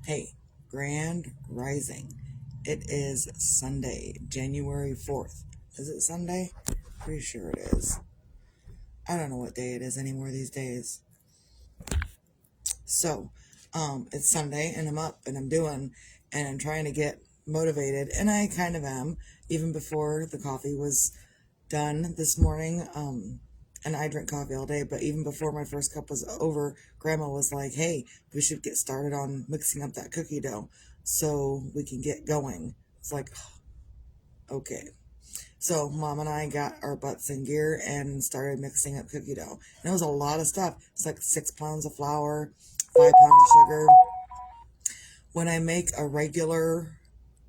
Hey, Grand Rising. It is Sunday, January 4th. Is it Sunday? Pretty sure it is. I don't know what day it is anymore these days. So, it's Sunday and I'm up and I'm doing and I'm trying to get motivated, and I kind of am, even before the coffee was done this morning. And I drink coffee all day, but even before my first cup was over, Grandma was like, hey, we should get started on mixing up that cookie dough so we can get going. It's like, okay. So Mom and I got our butts in gear and started mixing up cookie dough. And it was a lot of stuff. It's like 6 pounds of flour, 5 pounds of sugar. When I make a regular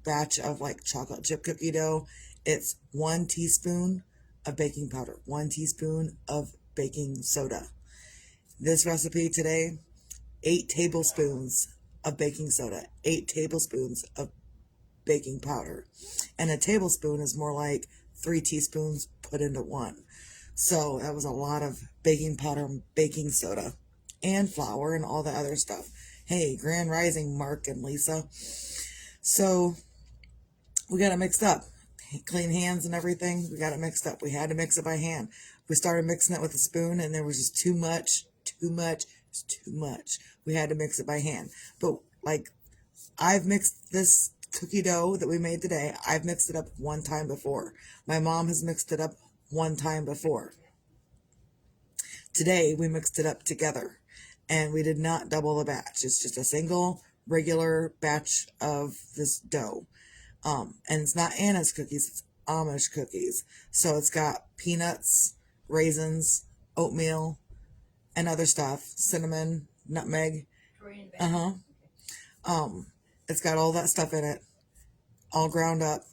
batch of like chocolate chip cookie dough, it's 1 teaspoon of baking powder, 1 teaspoon of baking soda. This recipe today, 8 tablespoons of baking soda, 8 tablespoons of baking powder. And a tablespoon is more like 3 teaspoons put into one. So that was a lot of baking powder and baking soda and flour and all the other stuff. Hey, Grand Rising, Mark and Lisa. So we got it mixed up. Clean hands and everything. We got it mixed up. We had to mix it by hand. We started mixing it with a spoon and there was just too much. It's too much. We had to mix it by hand. But like, I've mixed this cookie dough that we made today. I've mixed it up one time before. My mom has mixed it up one time before. Today we mixed it up together and we did not double the batch. It's just a single regular batch of this dough. And it's not Anna's cookies, it's Amish cookies. So it's got peanuts, raisins, oatmeal, and other stuff, cinnamon, nutmeg. Uh-huh. It's got all that stuff in it, all ground up,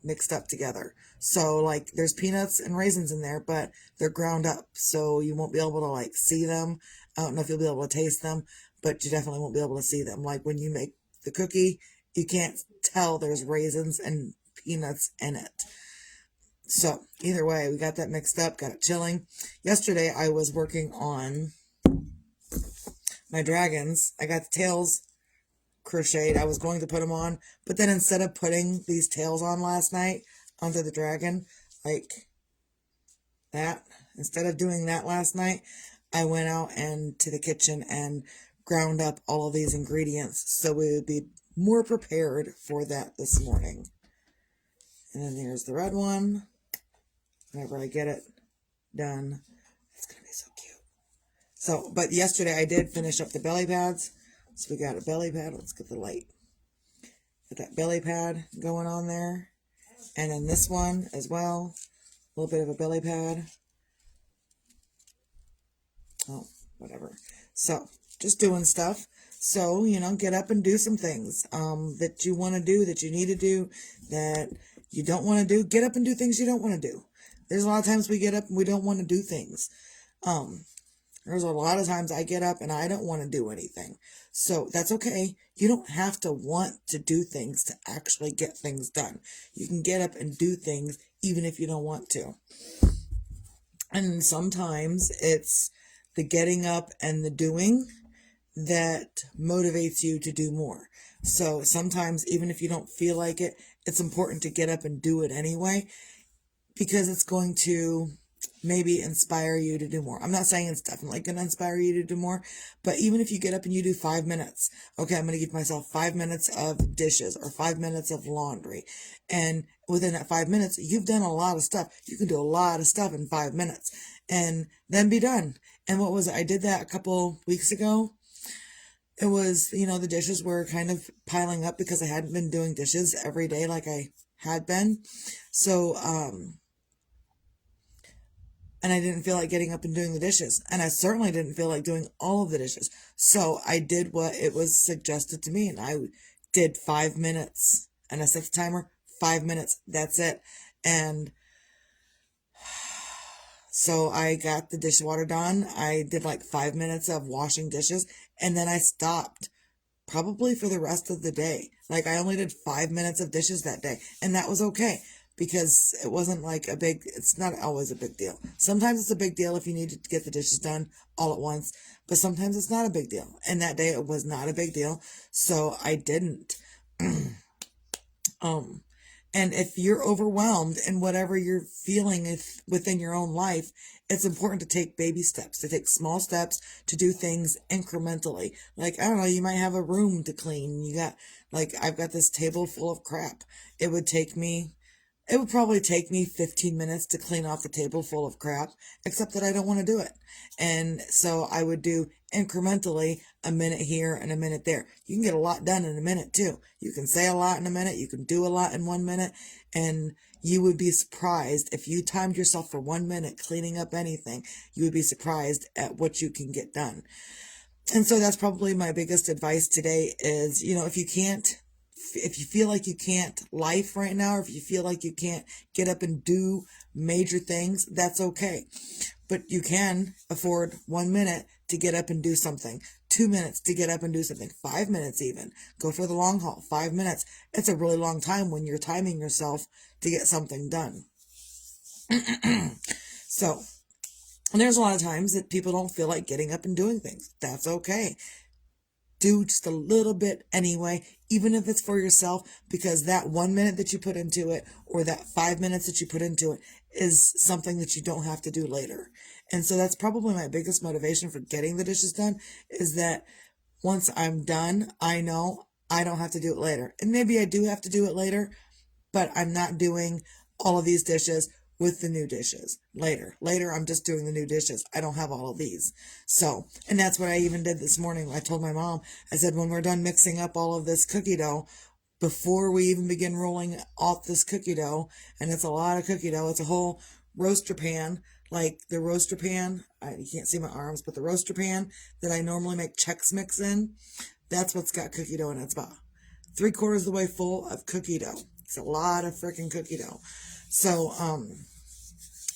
mixed up together. So like there's peanuts and raisins in there, but they're ground up. So you won't be able to like see them. I don't know if you'll be able to taste them, but you definitely won't be able to see them. Like when you make the cookie, you can't tell there's raisins and peanuts in it. So either way, we got that mixed up, got it chilling. Yesterday I was working on my dragons. I got the tails crocheted. I was going to put them on, but then instead of putting these tails on last night onto the dragon, like that, instead of doing that last night, I went out and to the kitchen and ground up all of these ingredients so we would be more prepared for that this morning. And then there's the red one. Whenever I get it done, it's going to be so cute. So, but yesterday I did finish up the belly pads. So we got a belly pad. Let's get the light. Got that belly pad going on there. And then this one as well. A little bit of a belly pad. Oh, whatever. So, just doing stuff. So, get up and do some things that you want to do, that you need to do, that you don't want to do. Get up and do things you don't want to do. There's a lot of times we get up and we don't want to do things. There's a lot of times I get up and I don't want to do anything. So that's okay. You don't have to want to do things to actually get things done. You can get up and do things even if you don't want to. And sometimes it's the getting up and the doing that motivates you to do more. So sometimes even if you don't feel like it, it's important to get up and do it anyway, because it's going to maybe inspire you to do more. I'm not saying it's definitely going to inspire you to do more, but even if you get up and you do 5 minutes, okay, I'm going to give myself 5 minutes of dishes or 5 minutes of laundry. And within that 5 minutes, you've done a lot of stuff. You can do a lot of stuff in 5 minutes and then be done. And what was it? I did that a couple weeks ago. It was, the dishes were kind of piling up because I hadn't been doing dishes every day like I had been. So, and I didn't feel like getting up and doing the dishes. And I certainly didn't feel like doing all of the dishes. So I did what it was suggested to me, and I did 5 minutes. And I set the timer, 5 minutes. That's it. And so I got the dishwater done. I did like 5 minutes of washing dishes, and then I stopped. Probably for the rest of the day. Like I only did 5 minutes of dishes that day, and that was okay because it wasn't like it's not always a big deal. Sometimes it's a big deal if you need to get the dishes done all at once, but sometimes it's not a big deal. And that day it was not a big deal, so I didn't. um, and if you're overwhelmed in whatever you're feeling within your own life, it's important to take baby steps, to take small steps, to do things incrementally. Like, I don't know, you might have a room to clean. I've got this table full of crap. It would probably take me 15 minutes to clean off the table full of crap, except that I don't want to do it. And so I would do incrementally a minute here and a minute there. You can get a lot done in a minute too. You can say a lot in a minute. You can do a lot in 1 minute. And you would be surprised if you timed yourself for 1 minute cleaning up anything. You would be surprised at what you can get done. And so that's probably my biggest advice today is, if you feel like you can't life right now, or if you feel like you can't get up and do major things, that's okay. But you can afford 1 minute to get up and do something, 2 minutes to get up and do something, 5 minutes even. Go for the long haul, 5 minutes. It's a really long time when you're timing yourself to get something done. So, and there's a lot of times that people don't feel like getting up and doing things. That's okay. Do just a little bit anyway, even if it's for yourself, because that 1 minute that you put into it, or that 5 minutes that you put into it, is something that you don't have to do later. And so that's probably my biggest motivation for getting the dishes done, is that once I'm done, I know I don't have to do it later. And maybe I do have to do it later, but I'm not doing all of these dishes with the new dishes later. Later, I'm just doing the new dishes. I don't have all of these. So, and that's what I even did this morning. I told my mom, I said, when we're done mixing up all of this cookie dough, before we even begin rolling off this cookie dough, and it's a lot of cookie dough, it's a whole roaster pan, like the roaster pan, you can't see my arms, but the roaster pan that I normally make Chex Mix in, that's what's got cookie dough in it. It's about 3/4 of the way full of cookie dough. It's a lot of freaking cookie dough. So,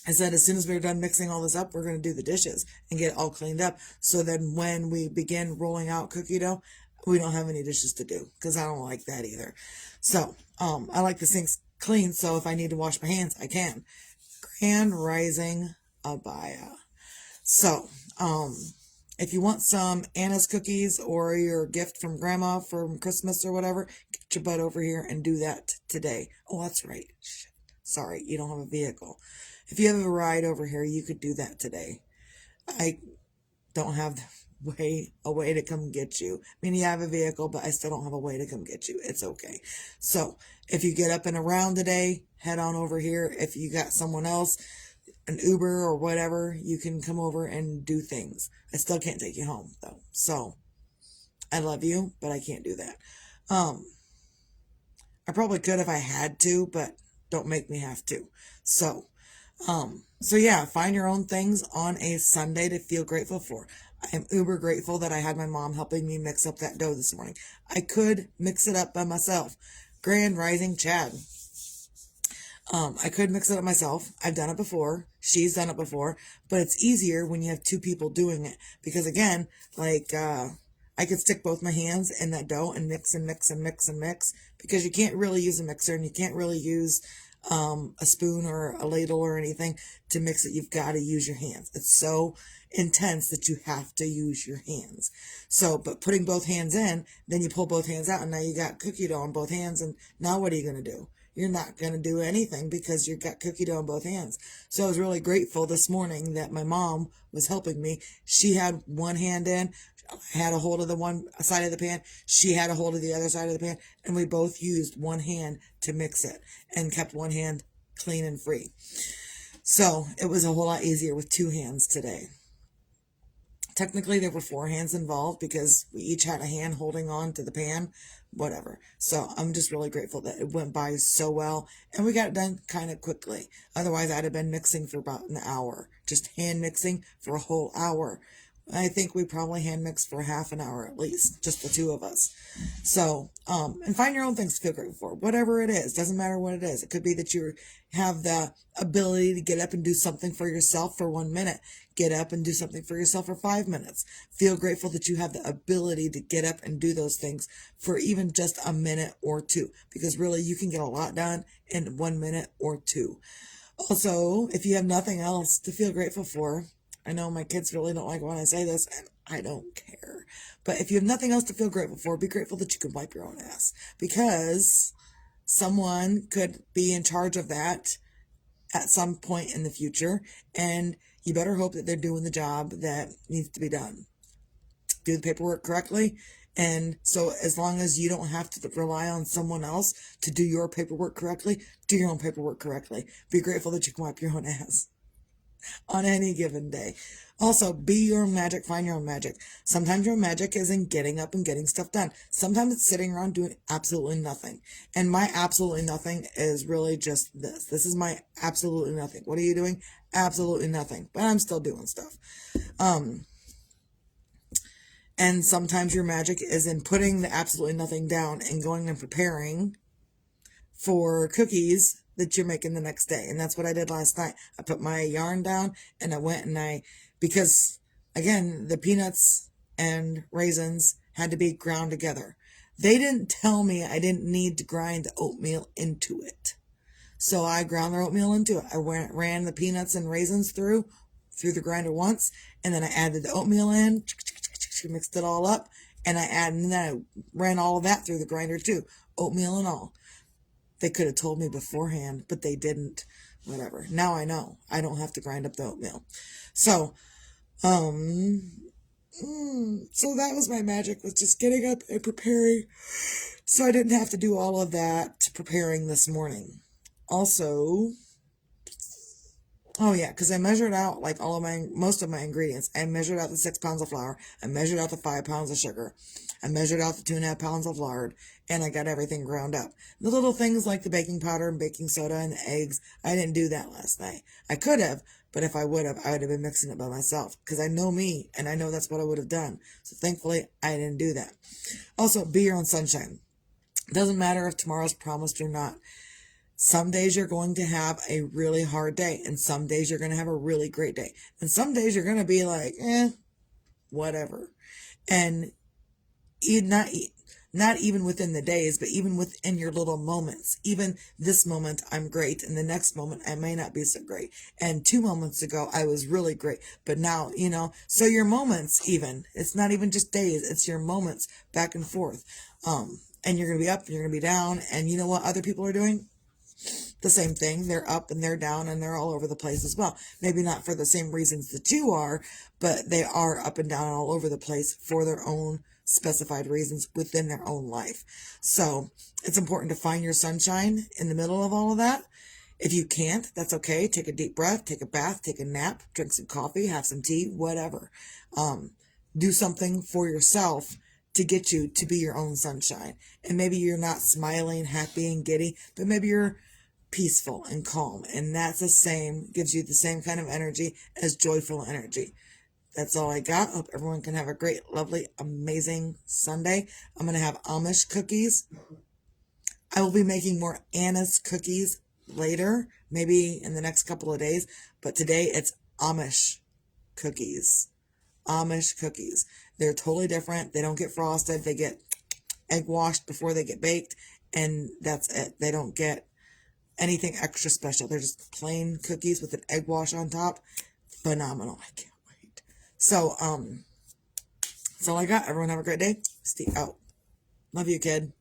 I said, as soon as we're done mixing all this up, we're going to do the dishes and get it all cleaned up. So then when we begin rolling out cookie dough, we don't have any dishes to do, because I don't like that either. So, I like the sinks clean, so if I need to wash my hands, I can. Grand Rising Abaya. So, if you want some Anna's cookies or your gift from Grandma from Christmas or whatever, get your butt over here and do that today. Oh, that's right. Shit. Sorry, you don't have a vehicle. If you have a ride over here, you could do that today. I don't have a way to come get you. I mean, you have a vehicle, but I still don't have a way to come get you. It's okay. So if you get up and around today, head on over here. If you got someone else, an Uber or whatever, you can come over and do things. I still can't take you home though. So I love you, but I can't do that. I probably could if I had to, but don't make me have to. So yeah, find your own things on a Sunday to feel grateful for. I am uber grateful that I had my mom helping me mix up that dough this morning. I could mix it up by myself. Grand Rising Chad. I could mix it up myself. I've done it before. She's done it before, but it's easier when you have two people doing it, because again, I could stick both my hands in that dough and mix and mix and mix and mix, because you can't really use a mixer and you can't really use a spoon or a ladle or anything to mix it. You've got to use your hands. It's so intense that you have to use your hands. So, but putting both hands in, then you pull both hands out, and now you got cookie dough on both hands, and now what are you going to do? You're not going to do anything because you've got cookie dough on both hands. So I was really grateful this morning that my mom was helping me. She had one hand in, I had a hold of the one side of the pan, she had a hold of the other side of the pan, and we both used one hand to mix it and kept one hand clean and free. So it was a whole lot easier with two hands today. Technically, there were four hands involved because we each had a hand holding on to the pan, whatever. So I'm just really grateful that it went by so well, and we got it done kind of quickly. Otherwise, I'd have been mixing for about an hour, just hand mixing for a whole hour. I think we probably hand mixed for half an hour at least, just the two of us. So, and find your own things to feel grateful for, whatever it is. Doesn't matter what it is. It could be that you have the ability to get up and do something for yourself for 1 minute. Get up and do something for yourself for 5 minutes. Feel grateful that you have the ability to get up and do those things for even just a minute or two, because really you can get a lot done in 1 minute or two. Also, if you have nothing else to feel grateful for, I know my kids really don't like when I say this, and I don't care. But if you have nothing else to feel grateful for, be grateful that you can wipe your own ass, because someone could be in charge of that at some point in the future, and you better hope that they're doing the job that needs to be done. Do the paperwork correctly. And so as long as you don't have to rely on someone else to do your paperwork correctly, do your own paperwork correctly. Be grateful that you can wipe your own ass on any given day. Also, be your own magic, find your own magic. Sometimes your magic is in getting up and getting stuff done. Sometimes it's sitting around doing absolutely nothing. And my absolutely nothing is really just this. This is my absolutely nothing. What are you doing? Absolutely nothing. But I'm still doing stuff. And sometimes your magic is in putting the absolutely nothing down and going and preparing for cookies that you're making the next day. And that's what I did last night. I put my yarn down and I went and because again, the peanuts and raisins had to be ground together. They didn't tell me I didn't need to grind the oatmeal into it. So I ground the oatmeal into it. I ran the peanuts and raisins through the grinder once, and then I added the oatmeal in, mixed it all up, and then I ran all of that through the grinder too, oatmeal and all. They could have told me beforehand, but they didn't. Whatever. Now I know. I don't have to grind up the oatmeal. So, so that was my magic, was just getting up and preparing. So I didn't have to do all of that preparing this morning. Also, oh yeah, because I measured out like most of my ingredients. I measured out the 6 pounds of flour. I measured out the 5 pounds of sugar. I measured out the 2.5 pounds of lard, and I got everything ground up. The little things like the baking powder and baking soda and the eggs, I didn't do that last night. I could have, but if I would have been mixing it by myself, because I know me, and I know that's what I would have done. So thankfully, I didn't do that. Also, be your own sunshine. It doesn't matter if tomorrow's promised or not. Some days you're going to have a really hard day, and some days you're going to have a really great day. And some days you're going to be like, whatever. And not even within the days, but even within your little moments. Even this moment, I'm great, and the next moment, I may not be so great. And 2 moments ago, I was really great. But now, so your moments even, it's not even just days, it's your moments back and forth. And you're going to be up, and you're going to be down, and you know what other people are doing? The same thing. They're up and they're down and they're all over the place as well. Maybe not for the same reasons that you are, but they are up and down all over the place for their own specified reasons within their own life. So it's important to find your sunshine in the middle of all of that. If you can't, that's okay. Take a deep breath, take a bath, take a nap, drink some coffee, have some tea, whatever. Do something for yourself to get you to be your own sunshine. And maybe you're not smiling, happy, and giddy, but maybe you're peaceful and calm, and that's gives you the same kind of energy as joyful energy. That's all I got. Hope everyone can have a great, lovely, amazing Sunday. I'm going to have Amish cookies. I will be making more Anna's cookies later, maybe in the next couple of days, but today it's Amish cookies. Amish cookies. They're totally different. They don't get frosted. They get egg washed before they get baked, and that's it. They don't get anything extra special. They're just plain cookies with an egg wash on top. Phenomenal. I can't wait. So, that's all I got. Everyone have a great day. Stay out. Love you, kid.